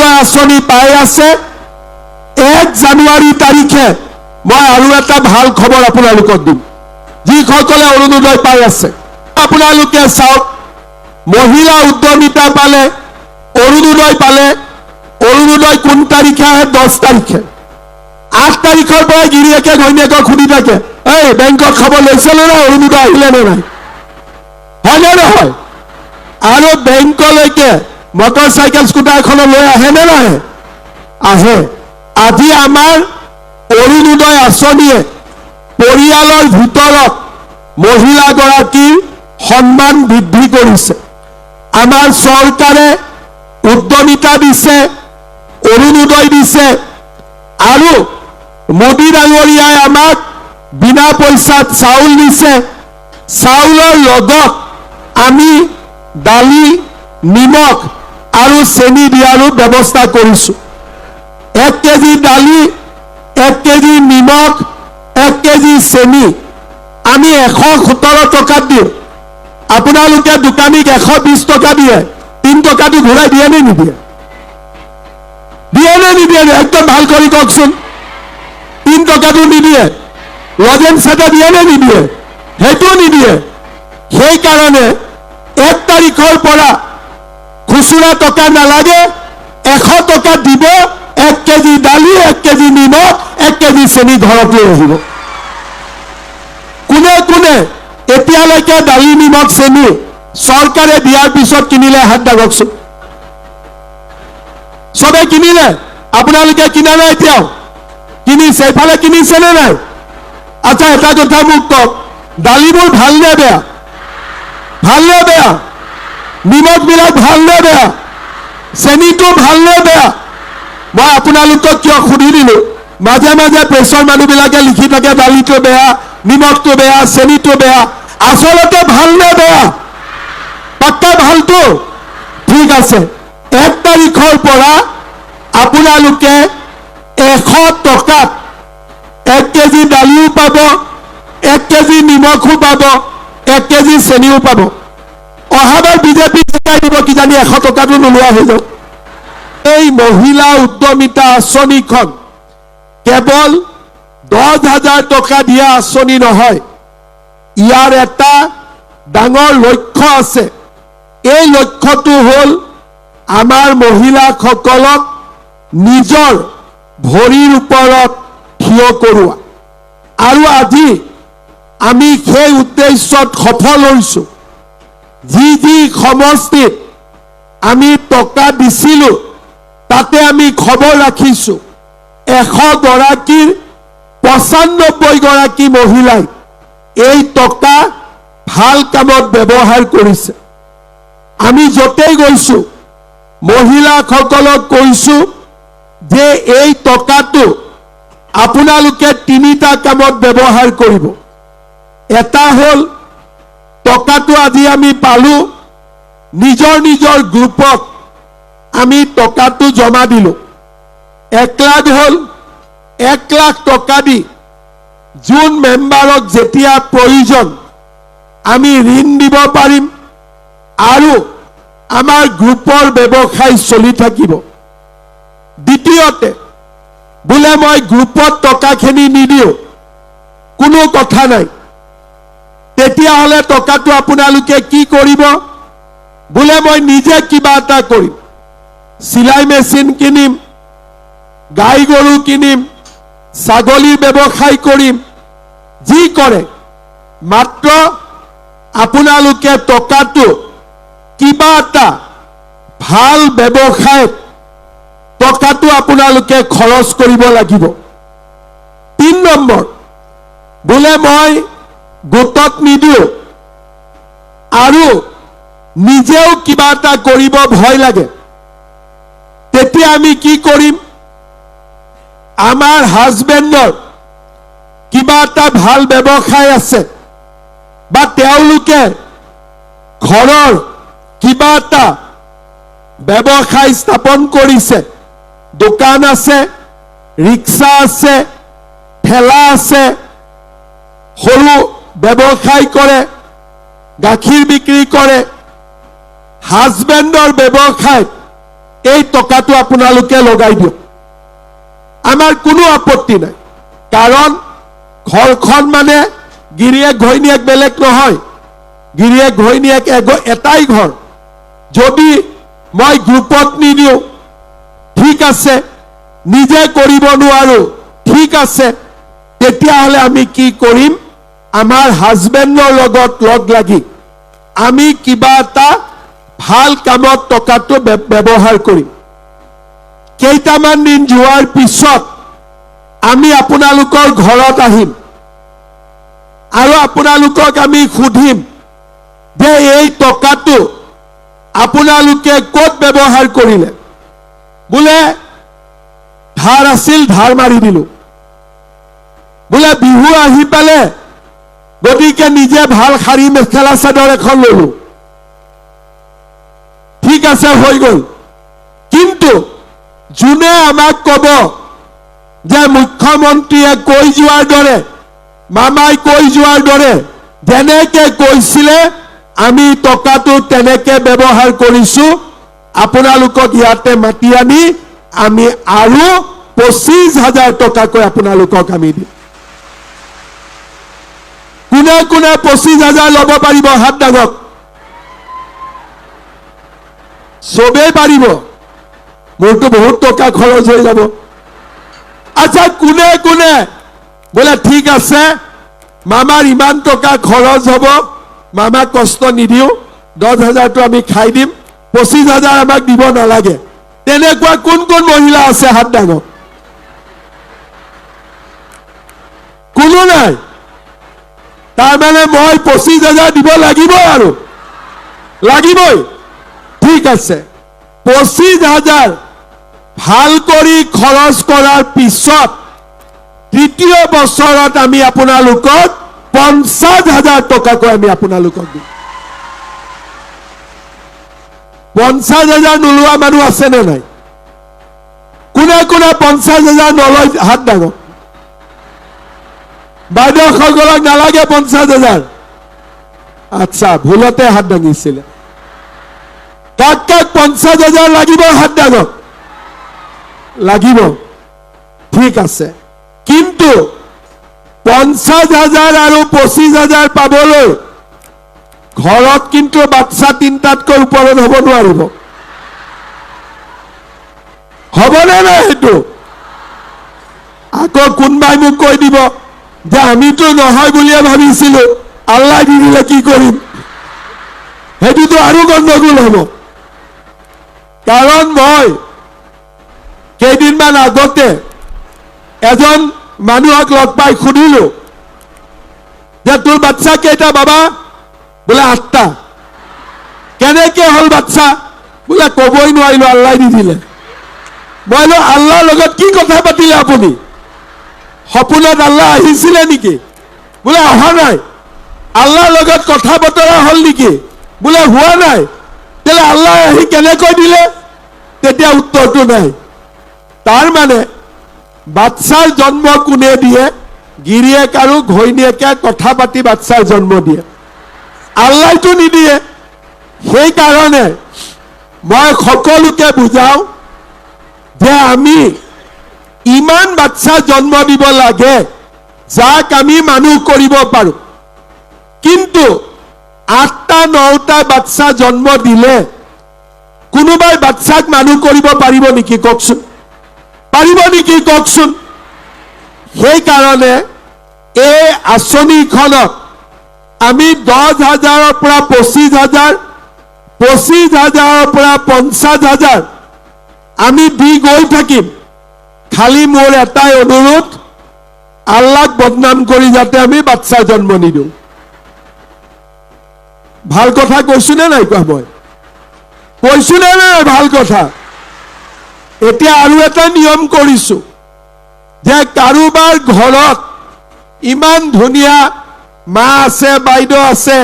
অৰুণোদয় আঁচনি পাই আছে 1 জানুৱাৰী তাৰিখে মই আৰু এটা ভাল খবৰ আপোনালোকক দিম যিসকলে অৰুণোদয় পাই আছে আপোনালোকে চাওক মহিলা উদ্যমিতা পালে অৰুণোদয় কোন তাৰিখে আহে 10 তাৰিখে 8 তাৰিখৰ পৰা গিৰিয়েকে ঘৈণীয়েকক সুধি থাকে এই বেংকত খবৰ লৈছে নে নাই অৰুণোদয় আহিলে নে নাই হয়নে নহয় আৰু বেংকলৈকে মটৰচাইকেল স্কুটাৰ এখন লৈ আহে নে নাহে আহে আজি আমাৰ অৰুণোদয় আঁচনিয়ে পৰিয়ালৰ ভিতৰত মহিলাগৰাকীৰ সন্মান বৃদ্ধি কৰিছে আমাৰ চৰকাৰে উদ্যমিতা দিছে অৰুণোদয় দিছে আৰু মোদী ডাঙৰীয়াই আমাক বিনা পইচাত চাউল দিছে চাউলৰ লগত আমি দালি নিমখ আৰু চেনি দিয়াৰো ব্যৱস্থা কৰিছো 1 কেজি দালি 1 কেজি নিমখ 1 কেজি চেনি আমি 117 টকাত দিওঁ আপোনালোকে দোকানীক 120 টকা দিয়ে 3 টকাটো ঘূৰাই দিয়ে নে নিদিয়ে একদম ভাল কৰি কওকচোন 3 টকাটো নিদিয়ে লজেন্স এটা দিয়ে নে নিদিয়ে সেইটো নিদিয়ে সেইকাৰণে 1 তাৰিখৰ পৰা খুচুৰা টকা নালাগে 100 টকা দিব 1 কেজি দালি 1 কেজি নিমখ 1 কেজি চেনি ঘৰত লৈ আহিব কোনে এতিয়ালৈকে দালি নিমখ চেনি চৰকাৰে দিয়াৰ পিছত কিনিলে হাত দাগকচোন সবে কিনিলে আপোনালোকে কিনা নাই এতিয়াও কিনিছে এফালে কিনিছে নে নাই আচ্ছা এটা কথা মোক কওক দালিবোৰ ভাল নে বেয়া নিমখ বিলাক ভাল নে বেয়া চেনিটো ভাল নে বেয়া মই আপোনালোকক কিয় সুধি দিলো মাজে মাজে প্ৰেছৰ মানুহবিলাকে লিখি থাকে দালিটো বেয়া নিমখটো বেয়া চেনিটো বেয়া আসলতে ভাল নে বেয়া পাক্কা ভালটো ঠিক আছে 1 তাৰিখৰ পৰা আপোনালোকে 100 টকাত 1 কেজি দালিও পাব 1 কেজি নিমখো পাব 1 কেজি চেনিও পাব অহাবাৰ বিজেপি শিকাই দিব কিজানি 100 টকাটো নোলোৱা হৈ যাওক এই মহিলা উদ্যমিতা আঁচনিখন কেৱল 10,000 টকা দিয়া আঁচনি নহয় ইয়াৰ এটা ডাঙৰ লক্ষ্য আছে এই লক্ষ্যটো হ'ল আমাৰ মহিলাসকলক নিজৰ ভৰিৰ ওপৰত থিয় কৰোৱা আৰু আজি আমি সেই উদ্দেশ্যত সফল হৈছো যি সমষ্টিত আমি টকা দিছিলো তাতে আমি খবৰ ৰাখিছো 100 গৰাকীৰ 95 গৰাকী মহিলাই এই টকা ভাল কামত ব্যৱহাৰ কৰিছে আমি যতেই গৈছো মহিলাসকলক কৈছো যে এই টকাটো আপোনালোকে 3টা কামত ব্যৱহাৰ কৰিব এটা হ'ল টকাটো আজি আমি পালো নিজৰ গ্ৰুপত আমি টকাটো জমা দিলো 1 লাখ হ'ল 1 লাখ টকা দি যোন মেম্বাৰক যেতিয়া প্ৰয়োজন আমি ঋণ দিব পাৰিম আৰু আমাৰ গ্ৰুপৰ ব্যৱসায় চলি থাকিব দ্বিতীয়তে বোলে মই গ্ৰুপত টকাখিনি নিদিও কোনো কথা নাই তেতিয়াহলে টকাটো আপোনালোকে কি কৰিব বোলে মই নিজে কিবা এটা কৰিম সিলাই মেচিন কিনিম গাই গৰু কিনিম ছাগলীৰ ব্যৱসায় কৰিম যি কৰে মাত্ৰ আপোনালোকে টকাটো কিবা এটা ভাল ব্যৱসায়ত টকাটো আপোনালোকে খৰচ কৰিব লাগিব 3 নম্বৰ বোলে মই গোটত নিদিও আৰু নিজেও কিবা এটা কৰিব ভয় লাগে তেতিয়া আমি কি কৰিম আমাৰ হাজবেণ্ডৰ কিবা এটা ভাল ব্যৱসায় আছে বা তেওঁলোকে ঘৰৰ কিবা এটা ব্যৱসায় স্থাপন কৰিছে দোকান আছে ৰিক্সা আছে ঠেলা আছে সৰু ব্যৱসায় কৰে গাখীৰ বিক্ৰী কৰে হাজবেণ্ডৰ ব্যৱসায় এই টকাটো আপোনালোকে লগাই দিয়ক, আমাৰ কোনো আপত্তি নাই। কাৰণ ঘৰখন মানে গিৰিয়েক ঘৈণীয়েক বেলেগ নহয়, গিৰিয়েক ঘৈণীয়েক এটাই ঘৰ। যদি মই গ্ৰুপত নিদিওঁ ঠিক আছে, নিজে কৰিব নোৱাৰো ঠিক আছে, তেতিয়াহ'লে আমি কি কৰিম? আমাৰ হাজবেণ্ডৰ লগত লগ লাগি আমি কিবা এটা ভাল কামত টকাটো ব্যৱহাৰ কৰিম। কেইটামান দিন যোৱাৰ পিছত আমি আপোনালোকৰ ঘৰত আহিম আৰু আপোনালোকক আমি সুধিম যে এই টকাটো আপোনালোকে ক'ত ব্যৱহাৰ কৰিলে। বোলে ধাৰ আছিল, ধাৰ মাৰি দিলো। বোলে বিহু আহি পালে গতিকে নিজে ভাল শাৰী মেখেলা চাদৰ এখন ললো, ঠিক আছে, হৈ গল। কিন্তু যোনে আমাক কব যে মুখ্যমন্ত্ৰীয়ে কৈ যোৱাৰ দৰে, মামাই কৈ যোৱাৰ দৰে যেনেকে কৈছিলে আমি টকাটো তেনেকে ব্যৱহাৰ কৰিছো, আপোনালোকক ইয়াতে মাতি আনি আমি আৰু 25,000 টকাকৈ আপোনালোকক আমি দিম। কোনে কোনে 25,000 ল'ব পাৰিব? হাত দাঙক। চবেই পাৰিব? মোৰতো বহুত টকা খৰচ হৈ যাব। আচ্ছা, কোনে কোনে বোলে ঠিক আছে মামাৰ ইমান টকা খৰচ হ'ব, মামাক কষ্ট নিদিওঁ, 10,000টো আমি খাই দিম, 25,000 আমাক দিব নালাগে, তেনেকুৱা কোন কোন মহিলা আছে? হাত দাঙক। কোনো নাই? তাৰমানে মই 25,000 দিব লাগিব আৰু লাগিবই। ঠিক আছে, 25,000 ভাল কৰি খৰচ কৰাৰ পিছত তৃতীয় বছৰত আমি আপোনালোকক 50,000 টকাকৈ আমি আপোনালোকক দিম। 50,000 নোলোৱা মানুহ আছে নে নাই? কোনে কোনে 50,000 নলয়? হাত দাঙক। বাইদেউসকলক নালাগে 50,000? আচ্ছা, ভুলতে হাত দাঙিছিলে। কাক কাক 50,000 লাগিব? হাত দাঙক। লাগিব, ঠিক আছে। কিন্তু 50,000 আৰু 25,000 পাবলৈ ঘৰত কিন্তু বাচ্চা 3টাতকৈ ওপৰত হ'ব নোৱাৰিব। হ'বনে নাই? সেইটো আকৌ কোনোবাই মোক কৈ দিব যে আমিতো নহয় বুলিয়ে ভাবিছিলো, আল্লাহ দি দিলে কি কৰিম? সেইটোতো আৰু গণ্ডগোল হ'ব। কাৰণ মই কেইদিনমান আগতে এজন মানুহক লগ পাই সুধিলো যে তোৰ বাচ্চা কেইটা বাবা? বোলে 8টা। কেনেকে হ'ল বাচ্চা? বোলে কবই নোৱাৰিলো, আল্লাহ দি দিলে। মই আল্লাহৰ লগত কি কথা পাতিলে আপুনি? সপোনত আল্লাহ আহিছিলে নেকি? বোলে অহা নাই। আল্লাহৰ লগত কথা বতৰা হ'ল নেকি? বোলে হোৱা নাই। তেলে আল্লাহ আহি কেনেকৈ দিলে? তেতিয়া উত্তৰটো নাই। তাৰ মানে বাচ্চাৰ জন্ম কোনে দিয়ে? গিৰিয়েক আৰু ঘৈণীয়েকে কথা পাতি বাচ্চাৰ জন্ম দিয়ে, আল্লাহটো নিদিয়ে। সেইকাৰণে মই সকলোকে বুজাও যে আমি ইমান বাচ্চা জন্ম দিব লাগে যাক আমি মানুহ কৰিব পাৰো। কিন্তু 8টা 9টা বাচ্চা জন্ম দিলে কোনোবাই বাচ্চাক মানুহ কৰিব পাৰিব নেকি? কওকচোন, পাৰিব নেকি? কওকচোন। সেইকাৰণে এই আঁচনিখনক আমি 10,000ৰ পৰা 25,000, 25,000ৰ পৰা 50,000 আমি দি গৈ থাকিম। খালি মোৰ এটাই অনুৰোধ, আল্লাহক বদনাম কৰি যাতে আমি বাচ্চা জন্ম নিদিওঁ। ভাল কথা কৈছো নে নাই কোৱা? মই কৈছো নে নাই ভাল কথা? এতিয়া আৰু এটা নিয়ম কৰিছো যে কাৰোবাৰ ঘৰত ইমান ধুনীয়া মা আছে, বাইদেউ আছে,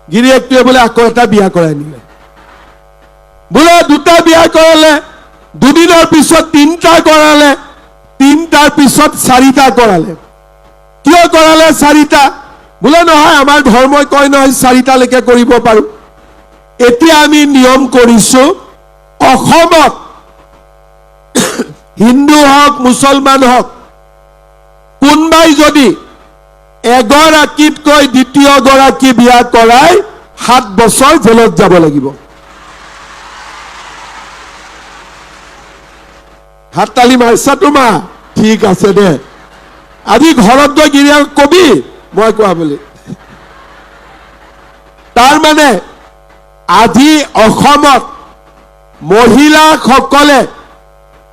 গিৰিয়েকটোৱে বোলে আকৌ এটা বিয়া কৰাই নিলে, বোলে 2টা বিয়া কৰালে, 2 দিনৰ পিছত 3টা কৰালে, 3টাৰ পিছত 4টা কৰালে। কিয় কৰালে 4টা? বোলে নহয়, আমাৰ ধৰ্মই কয় নহয় 4টালৈকে কৰিব পাৰো। এতিয়া আমি নিয়ম কৰিছো অসমত হিন্দু হওক মুছলমান হওক কোনবাই যদি এগৰাকীতকৈ দ্বিতীয়গৰাকী বিয়া কৰাই 7 বছৰ জেলত যাব লাগিব। হাত তালি মাৰিছা তোমা ঠিক আছে দে আজি ঘৰত গৈ গিৰিয়াক কবি মই কোৱা বুলি। তাৰ মানে আজি অসমত মহিলাসকলে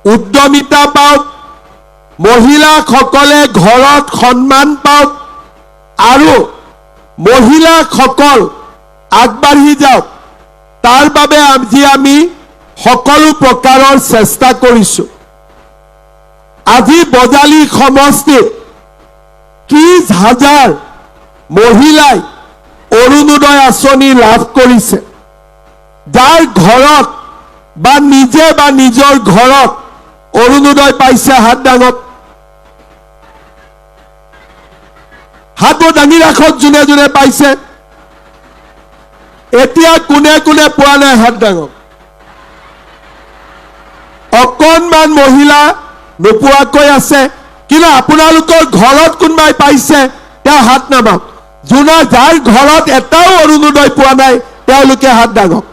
উদ্যমিতা পাওক, মহিলাসকলে ঘৰত সন্মান পাওক আৰু মহিলাসকল আগবাঢ়ি যাওক তাৰ বাবে আজি আমি সকলো প্ৰকাৰৰ চেষ্টা কৰিছো। আজি বজালী সমষ্টিত 30,000 মহিলাই অৰুণোদয় আঁচনি লাভ কৰিছে। যাৰ ঘৰত বা নিজে বা নিজৰ ঘৰত অৰুণোদয় পাইছে হাত দাঙক, হাতবোৰ দাঙি ৰাখক যোনে যোনে পাইছে। এতিয়া কোনে কোনে পোৱা নাই হাত দাঙক। অকণমান মহিলা নোপোৱাকৈ আছে, কিন্তু আপোনালোকৰ ঘৰত কোনোবাই পাইছে তেওঁ হাত নামাওক। যাৰ ঘৰত এটাও অৰুণোদয় পোৱা নাই তেওঁলোকে হাত দাঙক।